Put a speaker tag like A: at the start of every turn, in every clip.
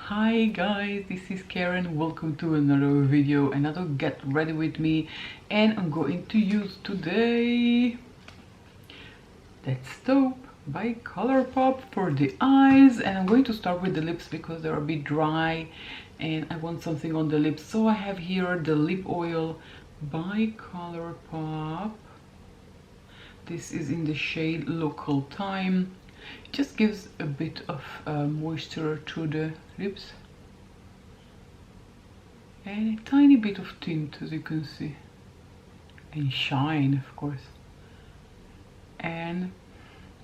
A: Hi guys, this is Karen. Welcome to another video, another get ready with me, and I'm going to use today That's Taupe by COLOURPOP for the eyes, and I'm going to start with the lips because they're a bit dry and I want something on the lips. So I have here the lip oil by COLOURPOP. This is in the shade Local Time. It just gives a bit of moisture to the lips and a tiny bit of tint, as you can see, and shine, of course. And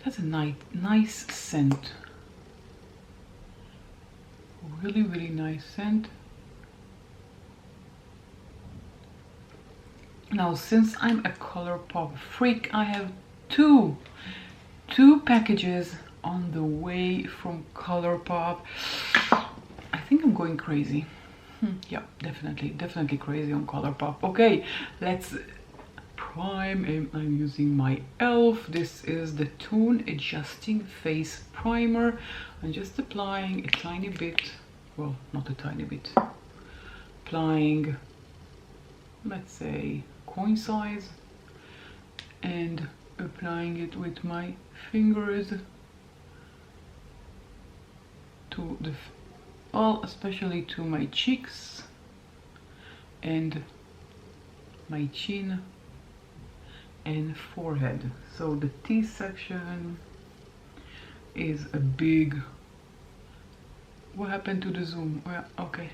A: that's a nice scent, really nice scent. Now, since I'm a COLOURPOP freak, I have two packages on the way from COLOURPOP. I think I'm going crazy. Yeah, definitely crazy on COLOURPOP. Okay, let's prime, and I'm using my e.l.f. This is the Tone Adjusting Face Primer. I'm just applying a tiny bit, well, not a tiny bit, applying, let's say, coin size, and applying it with my fingers to the, well, especially to my cheeks and my chin and forehead. So the T section is a big, what happened to the zoom? Well, okay.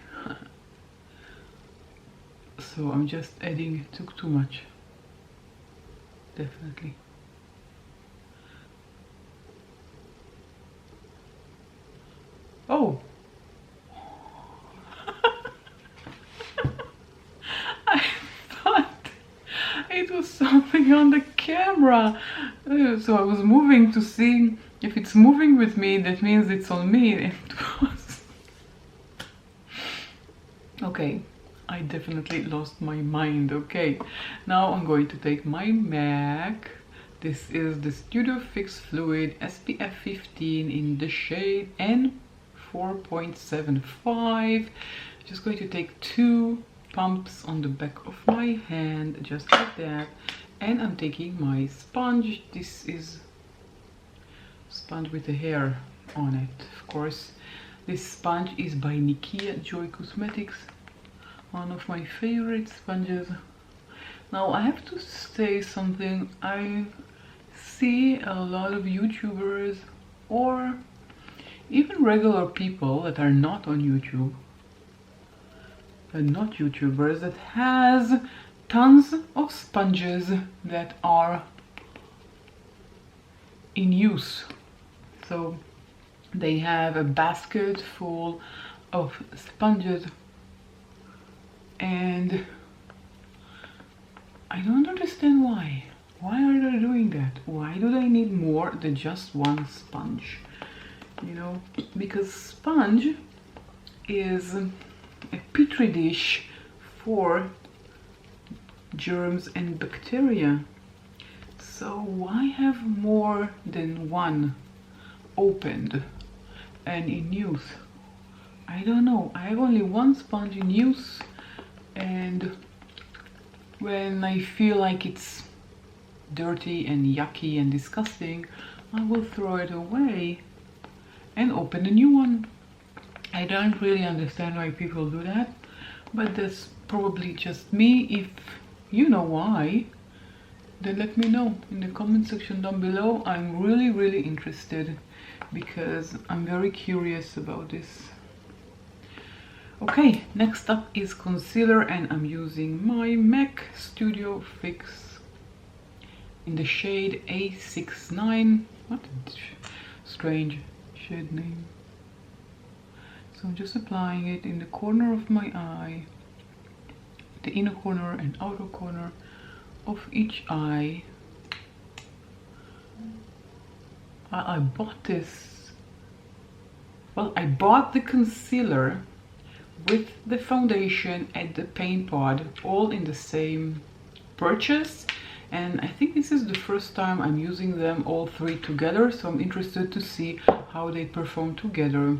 A: So I'm just adding, it took too much, definitely. Oh, I thought it was something on the camera. So I was moving to see if it's moving with me, that means it's on me. And it was. Okay, I definitely lost my mind. Okay, now I'm going to take my MAC. This is the Studio Fix Fluid SPF 15 in the shade N4.75. Just going to take 2 pumps on the back of my hand, just like that. And I'm taking my sponge. This is sponge with a hair on it, of course. This sponge is by Nikia Joy Cosmetics, one of my favorite sponges. Now I have to say something. I see a lot of YouTubers or even regular people that are not on YouTube and not YouTubers that has tons of sponges that are in use. So they have a basket full of sponges, and I don't understand why. Why are they doing that? Why do they need more than just one sponge? You know, because sponge is a petri dish for germs and bacteria. So why have more than one opened and in use? I don't know. I have only one sponge in use, and when I feel like it's dirty and yucky and disgusting, I will throw it away and open a new one. I don't really understand why people do that, but that's probably just me. If you know why, then let me know in the comment section down below. I'm really interested because I'm very curious about this. Okay, next up is concealer, and I'm using my MAC Studio Fix in the shade A69. What a strange shade name. So I'm just applying it in the corner of my eye, the inner corner and outer corner of each eye. I bought this, well, I bought the concealer with the foundation and the paint pod all in the same purchase, and I think this is the first time I'm using them all three together, so I'm interested to see how they perform together.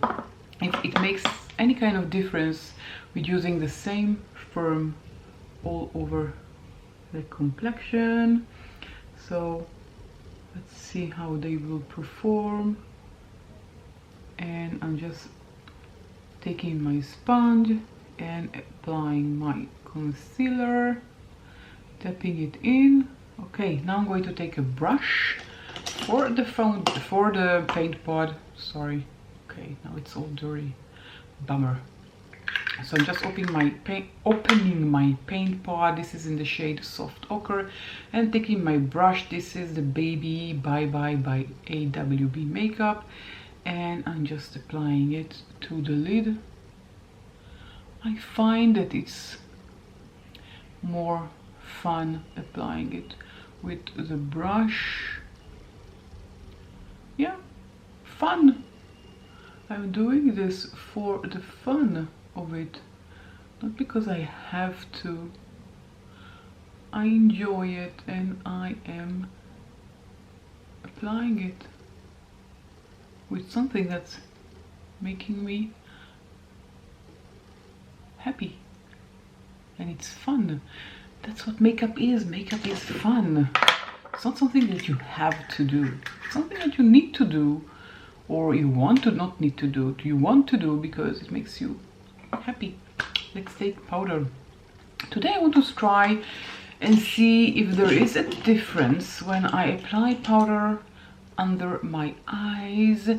A: If it makes any kind of difference with using the same firm all over the complexion. So let's see how they will perform. And I'm just taking my sponge and applying my concealer, tapping it in. Okay, now I'm going to take a brush for the paint pod. Sorry. Okay, now it's all dirty. Bummer. So I'm just opening my paint pod. This is in the shade Soft Ochre, and taking my brush. This is the Baby Bye Bye by AWB Makeup, and I'm just applying it to the lid. I find that it's more fun applying it with the brush. Yeah, fun. I'm doing this for the fun of it, not because I have to. I enjoy it and I am applying it with something that's making me happy, and it's fun. That's what makeup is. Makeup is fun. It's not something that you have to do. It's something that you need to do, or you want to not need to do. You want to do because it makes you happy. Let's take powder. Today I want to try and see if there is a difference when I apply powder under my eyes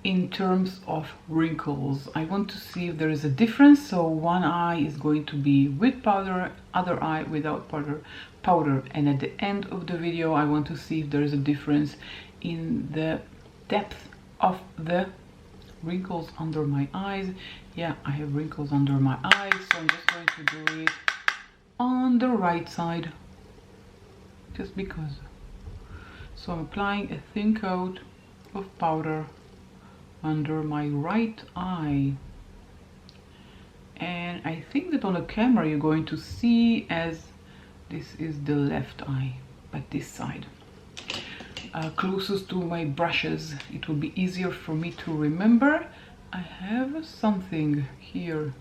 A: in terms of wrinkles. I want to see if there is a difference. So one eye is going to be with powder, other eye without powder, and at the end of the video I want to see if there is a difference in the depth of the wrinkles under my eyes. Yeah, I have wrinkles under my eyes, so I'm just going to do it on the right side just because. So I'm applying a thin coat of powder under my right eye, and I think that on the camera you're going to see as this is the left eye, but this side, closest to my brushes. It will be easier for me to remember. I have something here.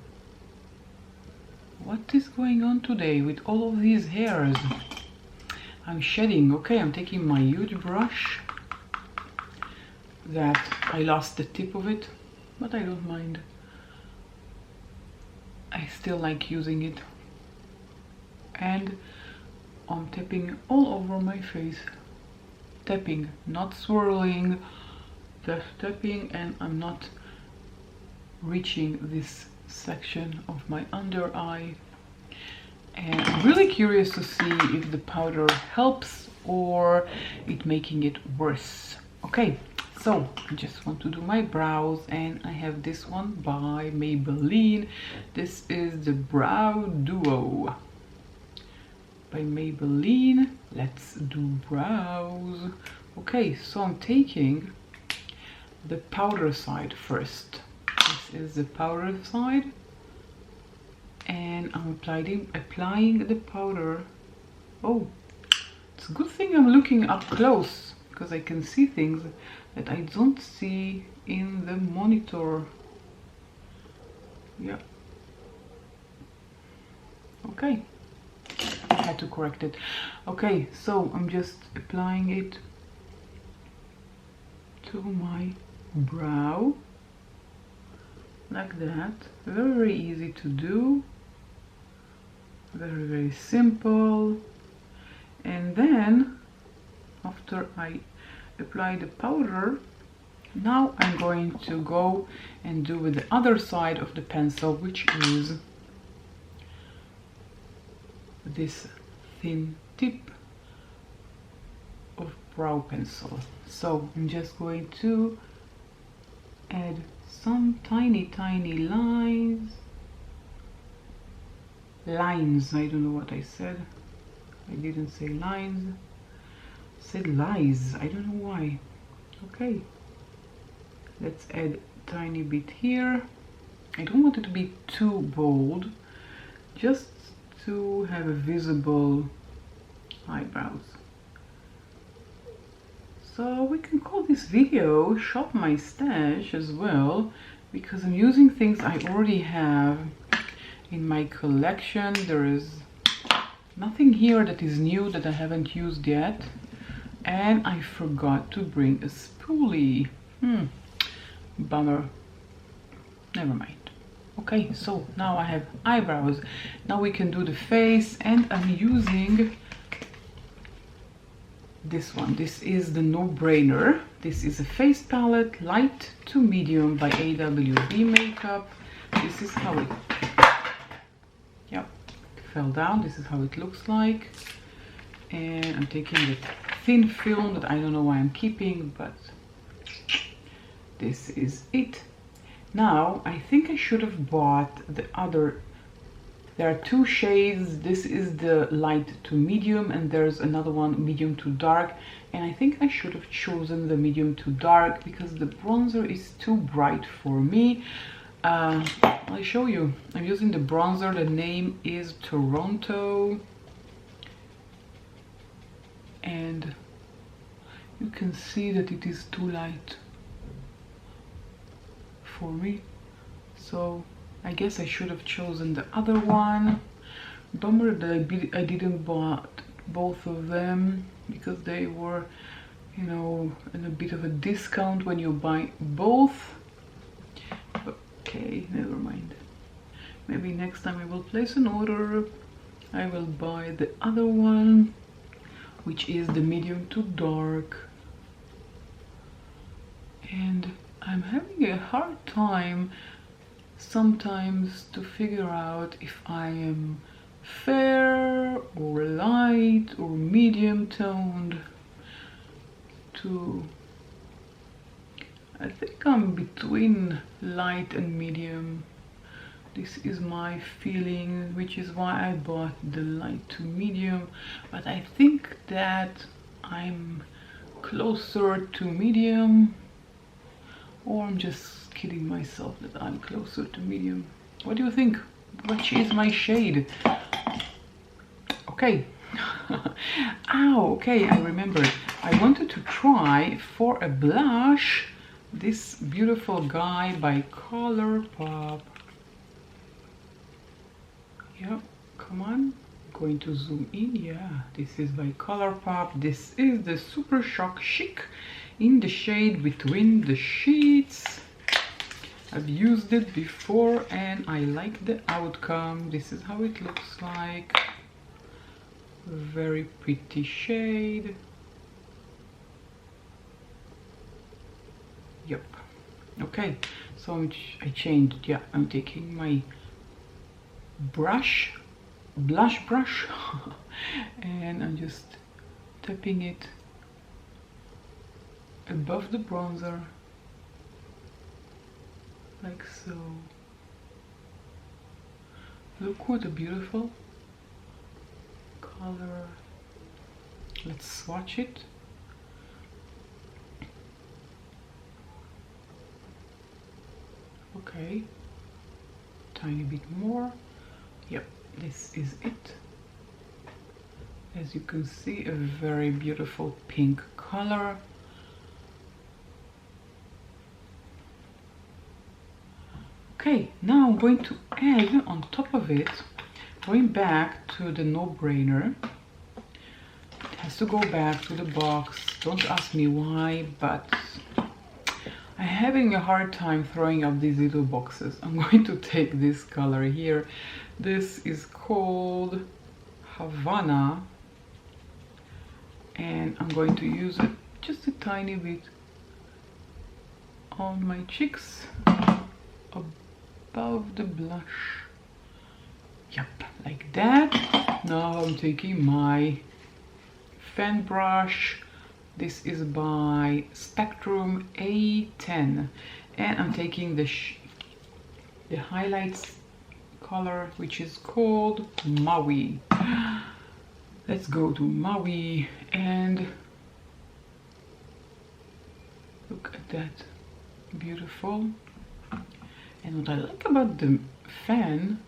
A: What is going on today with all of these hairs? I'm shedding. Okay, I'm taking my huge brush that I lost the tip of it, but I don't mind. I still like using it, and I'm tapping all over my face. Tapping, not swirling, just tapping, and I'm not reaching this section of my under eye. And I'm really curious to see if the powder helps or it making it worse. Okay, so I just want to do my brows, and I have this one by Maybelline. This is the Brow Duo by Maybelline. Let's do brows. Okay, so I'm taking the powder side first. This is the powder side, and I'm applying the powder. Oh, it's a good thing I'm looking up close because I can see things that I don't see in the monitor. Yeah. Okay. I had to correct it. Okay, so I'm just applying it to my brow like that. Very, very easy to do. Very, very simple. And then after I apply the powder, now I'm going to go and do with the other side of the pencil, which is this thin tip of brow pencil. So I'm just going to add some tiny lines. I don't know what I said. I didn't say lines. I said lies. I don't know why. Okay, let's add a tiny bit here. I don't want it to be too bold, just to have a visible eyebrows. So we can call this video Shop My Stash as well, because I'm using things I already have in my collection. There is nothing here that is new that I haven't used yet, and I forgot to bring a spoolie. Bummer. Never mind. Okay, so now I have eyebrows. Now we can do the face, and I'm using this one. This is the no-brainer. This is a face palette, light to medium by AWB Makeup. This is how it, yep, fell down. This is how it looks like. And I'm taking the thin film that I don't know why I'm keeping, but this is it. Now, I think I should have bought the other. There are two shades. This is the light to medium, and there's another one, medium to dark. And I think I should have chosen the medium to dark because the bronzer is too bright for me. I'll show you. I'm using the bronzer. The name is Toronto. And you can see that it is too light for me, so I guess I should have chosen the other one. Bummer that I didn't bought both of them because they were, you know, in a bit of a discount when you buy both. Okay, never mind. Maybe next time I will place an order. I will buy the other one, which is the medium to dark. And I'm having a hard time sometimes to figure out if I am fair or light or medium toned. I think I'm between light and medium. This is my feeling, which is why I bought the light to medium. But I think that I'm closer to medium. Or I'm just kidding myself that I'm closer to medium. What do you think? Which is my shade? Okay. Ow, okay, I remembered. I wanted to try for a blush this beautiful guy by COLOURPOP. Yeah, come on. Going to zoom in. Yeah, this is by COLOURPOP. This is the Super Shock Chic in the shade Between the Sheets. I've used it before and I like the outcome. This is how it looks like. Very pretty shade. Yep. Okay, so I changed. Yeah, I'm taking my blush brush and I'm just tapping it above the bronzer like so. Look what a beautiful color. Let's swatch it. Okay, tiny bit more. Yep, this is it. As you can see, a very beautiful pink color. Okay, now I'm going to add on top of it, going back to the no-brainer. It has to go back to the box. Don't ask me why, but I'm having a hard time throwing up these little boxes. I'm going to take this color here. This is called Havana, and I'm going to use it just a tiny bit on my cheeks, above the blush. Yep, like that. Now I'm taking my fan brush. This is by Spectrum A10, and I'm taking the highlights color, which is called Maui. Let's go to Maui and look at that. Beautiful. And what I like about the fan,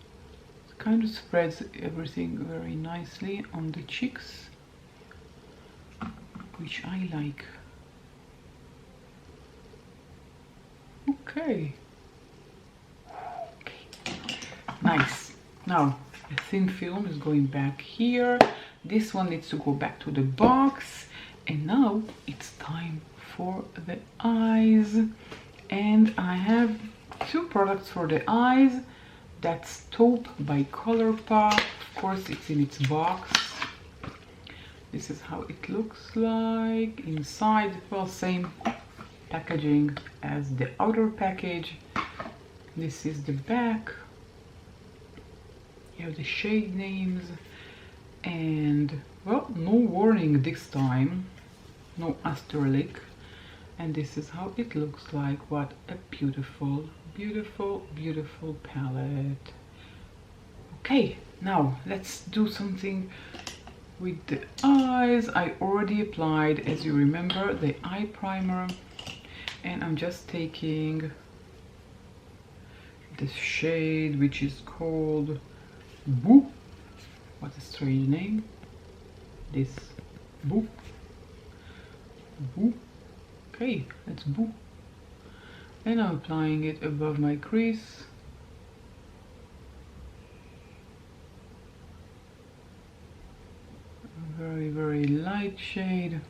A: it kind of spreads everything very nicely on the cheeks, which I like. Okay, Nice. Now the thin film is going back here. This one needs to go back to the box. And now it's time for the eyes. And I have two products for the eyes. That's Taupe by ColourPop. Of course, it's in its box. This is how it looks like inside. Well, same packaging as the outer package. This is the back. You have the shade names, and well, no warning this time, no asterisk. And this is how it looks like. What a beautiful, beautiful, beautiful palette. Okay, now let's do something with the eyes. I already applied, as you remember, the eye primer, and I'm just taking this shade which is called Boo. What a strange name. This Boo. Boo. Okay, that's Boo. And I'm applying it above my crease. Very, very light shade.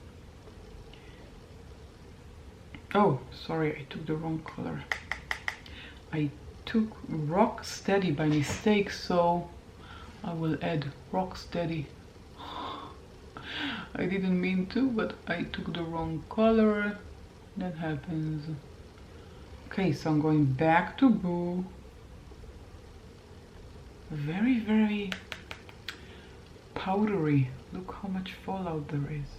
A: Oh, sorry, I took the wrong color. I took Rock Steady by mistake, so I will add Rock Steady. I didn't mean to, but I took the wrong color. That happens. Okay, so I'm going back to Boo. Very, very powdery. Look how much fallout there is.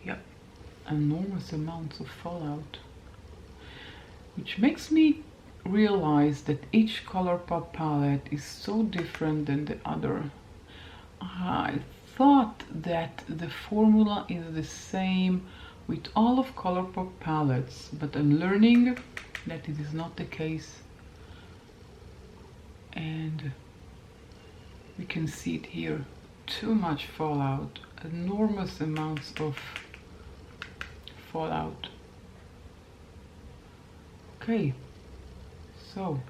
A: Yep, enormous amounts of fallout. Which makes me realize that each ColourPop palette is so different than the other. I thought that the formula is the same with all of ColourPop palettes, but I'm learning that it is not the case. And we can see it here. Too much fallout, enormous amounts of fallout. Okay, so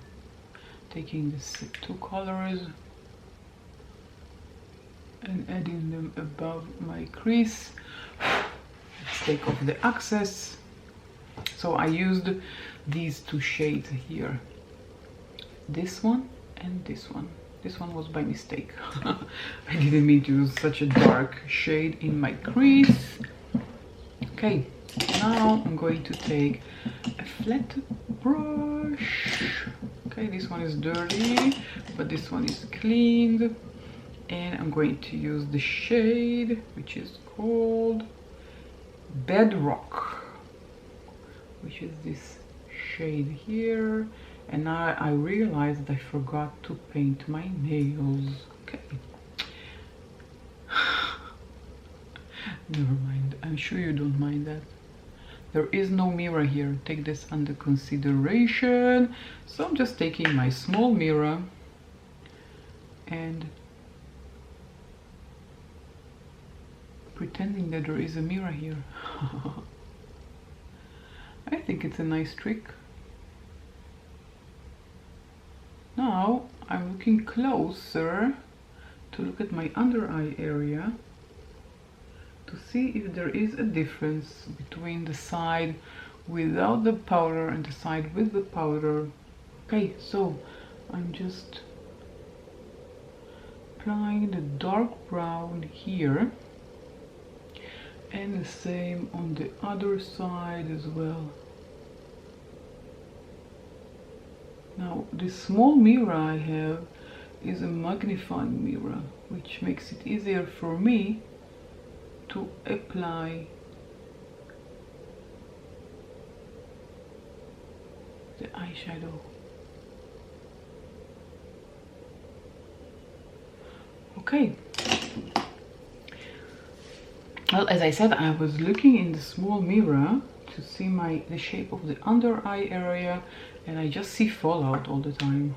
A: taking these two colors and adding them above my crease. Let's take off the excess. So I used these two shades here, this one and this one. This one was by mistake. I didn't mean to use such a dark shade in my crease. Okay, now I'm going to take a flat brush. Okay, this one is dirty, but this one is cleaned. And I'm going to use the shade, which is called Bedrock, which is this shade here. And now I realized I forgot to paint my nails. Okay. Never mind. I'm sure you don't mind that. There is no mirror here. Take this under consideration. So I'm just taking my small mirror and pretending that there is a mirror here. I think it's a nice trick. Now I'm looking closer to look at my under eye area to see if there is a difference between the side without the powder and the side with the powder. Okay, so I'm just applying the dark brown here and the same on the other side as well. Now this small mirror I have is a magnifying mirror, which makes it easier for me to apply the eyeshadow. Okay. Well, as I said, I was looking in the small mirror to see the shape of the under eye area, and I just see fallout all the time,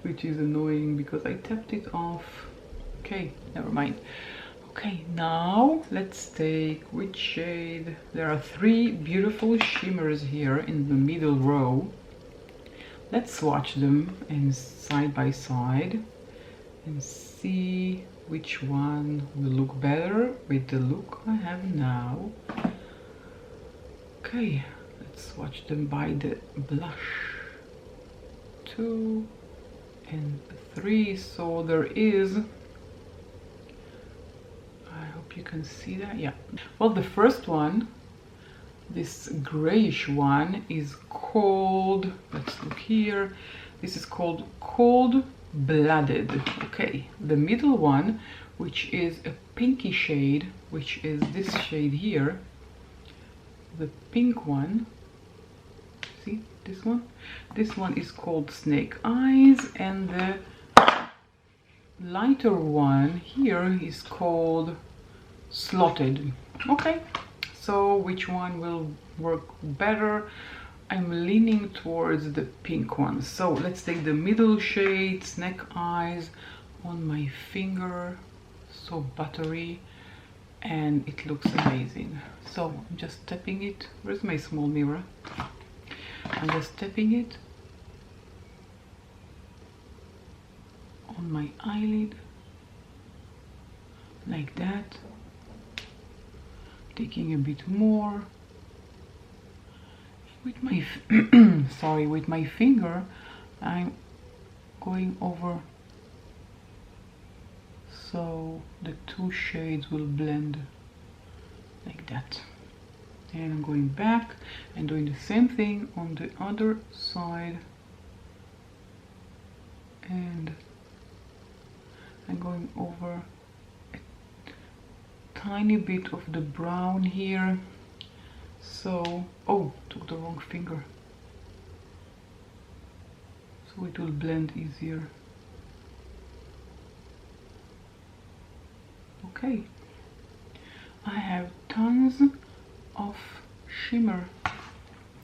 A: which is annoying because I tapped it off. Okay, never mind. Okay, now let's take which shade. There are three beautiful shimmers here in the middle row. Let's swatch them and side by side and see which one will look better with the look I have now. Okay, let's swatch them by the blush. 2 and 3. So there is, I hope you can see that. Yeah, well, the first one, this grayish one, is called, let's look here, this is called Cold Blooded. Okay, the middle one, which is a pinky shade, which is this shade here, the pink one, see this one is called Snake Eyes, and the lighter one here is called Slotted. Okay, so which one will work better? I'm leaning towards the pink one. So let's take the middle shade, Snake Eyes, on my finger, so buttery, and it looks amazing. So I'm just tapping it. Where's my small mirror? I'm just tapping it on my eyelid, like that. Taking a bit more. With my sorry, with my finger, I'm going over so the two shades will blend like that. And I'm going back and doing the same thing on the other side, and I'm going over a tiny bit of the brown here. So, oh, took the wrong finger. So it will blend easier. Okay. I have tons of shimmer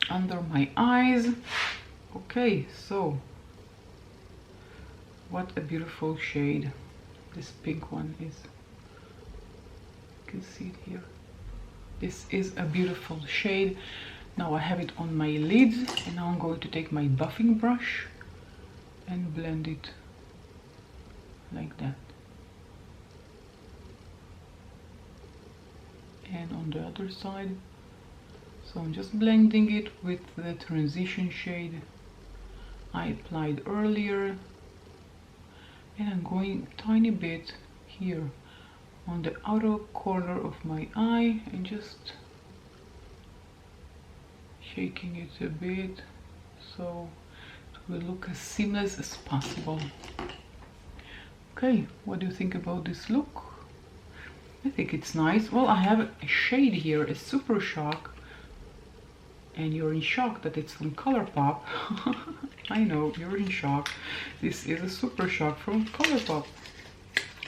A: under my eyes. Okay, so what a beautiful shade this pink one is. You can see it here. This is a beautiful shade. Now I have it on my lids, and now I'm going to take my buffing brush and blend it like that. And on the other side. So I'm just blending it with the transition shade I applied earlier, and I'm going tiny bit here on the outer corner of my eye and just shaking it a bit so it will look as seamless as possible. Okay, what do you think about this look? I think it's nice. Well, I have a shade here, a Super Shock, and you're in shock that it's from ColourPop. I know, you're in shock. This is a Super Shock from ColourPop.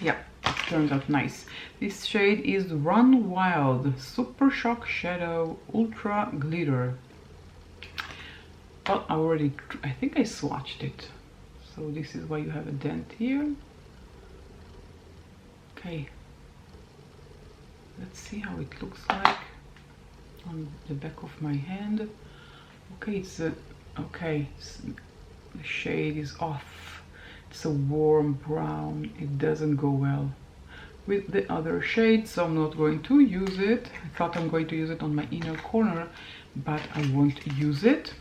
A: Yeah, it turned out nice. This shade is Run Wild Super Shock Shadow Ultra Glitter. Well, I think I swatched it. So this is why you have a dent here. Okay. Let's see how it looks like on the back of my hand. Okay, the shade is off. It's a warm brown. It doesn't go well with the other shade, so I'm not going to use it. I thought I'm going to use it on my inner corner, but I won't use it.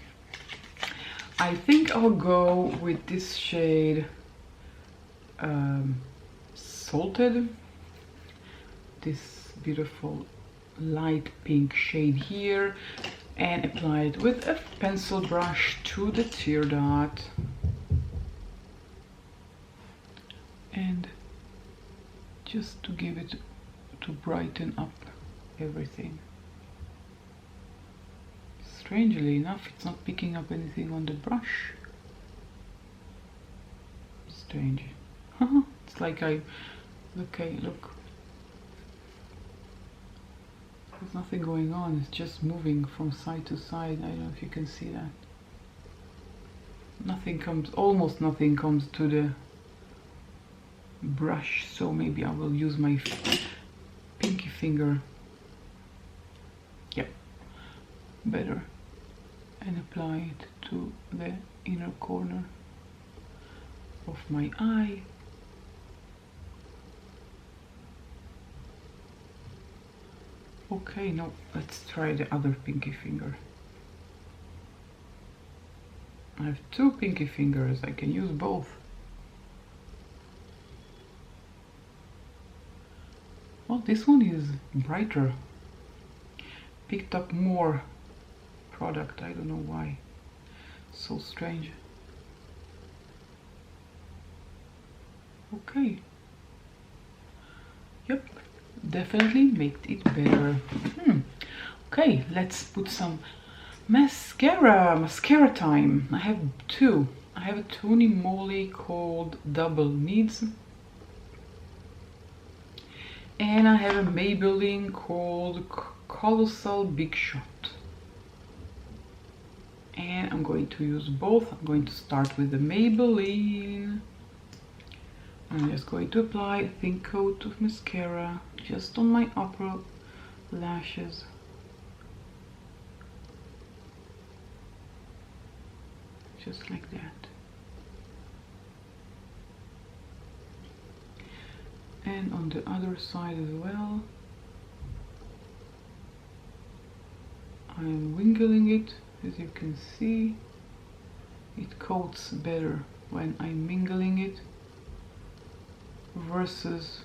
A: I think I'll go with this shade, Salted. This beautiful light pink shade here, and apply it with a pencil brush to the tear dot, and just to give it, to brighten up everything. Strangely enough, it's not picking up anything on the brush. Strange. It's like okay, look. There's nothing going on, it's just moving from side to side. I don't know if you can see that. Nothing comes, almost nothing comes to the brush, so maybe I will use my pinky finger. Yep, better. And apply it to the inner corner of my eye. Okay, now let's try the other pinky finger. I have two pinky fingers, I can use both. Well, this one is brighter. Picked up more product, I don't know why. So strange. Okay. Yep, definitely made it better. Okay, let's put some mascara. Mascara time. I have two. I have a Tony Moly called Double Needs. And I have a Maybelline called Colossal Big Shot. And I'm going to use both. I'm going to start with the Maybelline. I'm just going to apply a thin coat of mascara just on my upper lashes. Just like that. And on the other side as well. I'm wingling it, as you can see. It coats better when I'm mingling it versus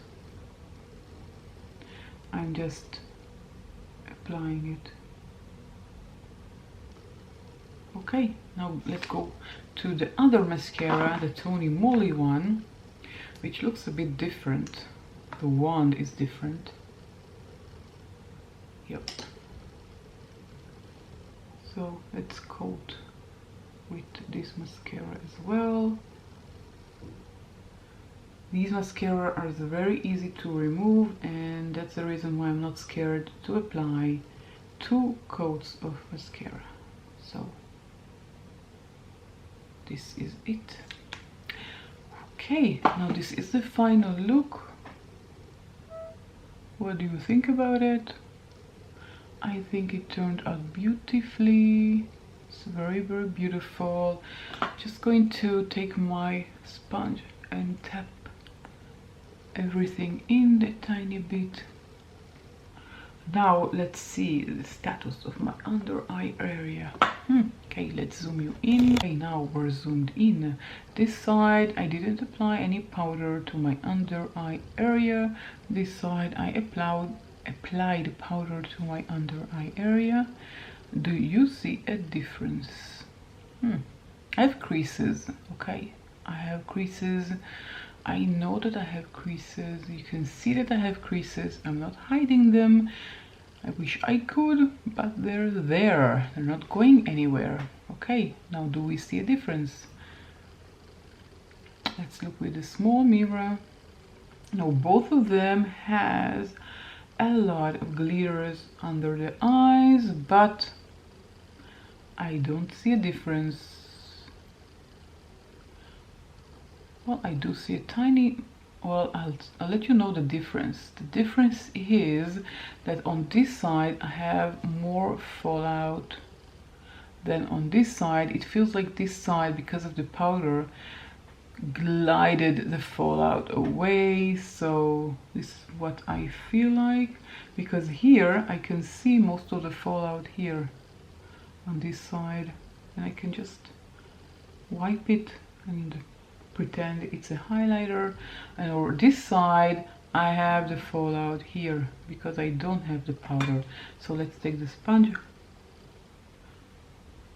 A: I'm just applying it. Okay, now let's go to the other mascara, the Tony Moly one, which looks a bit different. The wand is different. Yep. So let's coat with this mascara as well. These mascara are very easy to remove, and that's the reason why I'm not scared to apply 2 coats of mascara. So this is it. Okay, now this is the final look. What do you think about it? I think it turned out beautifully. It's very, very beautiful. Just going to take my sponge and tap everything in a tiny bit. Now let's see the status of my under eye area. Okay, let's zoom you in. Okay, now we're zoomed in. This side I didn't apply any powder to my under eye area. This side I applied powder to my under eye area. Do you see a difference? I have creases. Okay, I have creases. I know that I have creases. You can see that I have creases. I'm not hiding them. I wish I could, but they're there. They're not going anywhere. Okay, now do we see a difference? Let's look with a small mirror. Now both of them has a lot of glitters under the eyes, but I don't see a difference. Well, I do see a tiny, well, I'll let you know the difference. The difference is that on this side I have more fallout than on this side. It feels like this side, because of the powder, glided the fallout away. So this is what I feel like, because here I can see most of the fallout here on this side, and I can just wipe it and pretend it's a highlighter. And over this side I have the fallout here because I don't have the powder. So let's take the sponge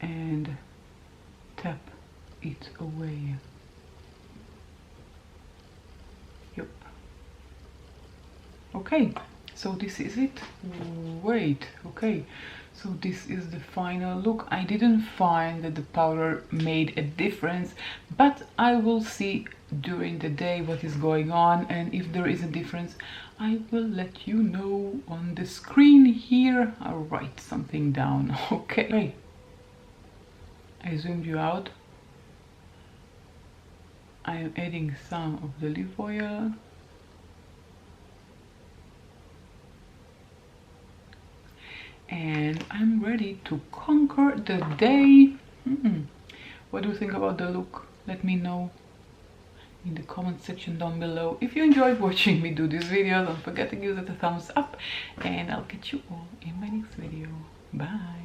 A: and tap it away. Yep. Okay, so this is it. Wait, okay, so this is the final look. I didn't find that the powder made a difference, but I will see during the day what is going on, and if there is a difference I will let you know on the screen here. I'll write something down. Okay, I zoomed you out. I am adding some of the lip oil. And I'm ready to conquer the day. What do you think about the look? Let me know in the comment section down below. If you enjoyed watching me do this video, don't forget to give it a thumbs up, and I'll catch you all in my next video. Bye!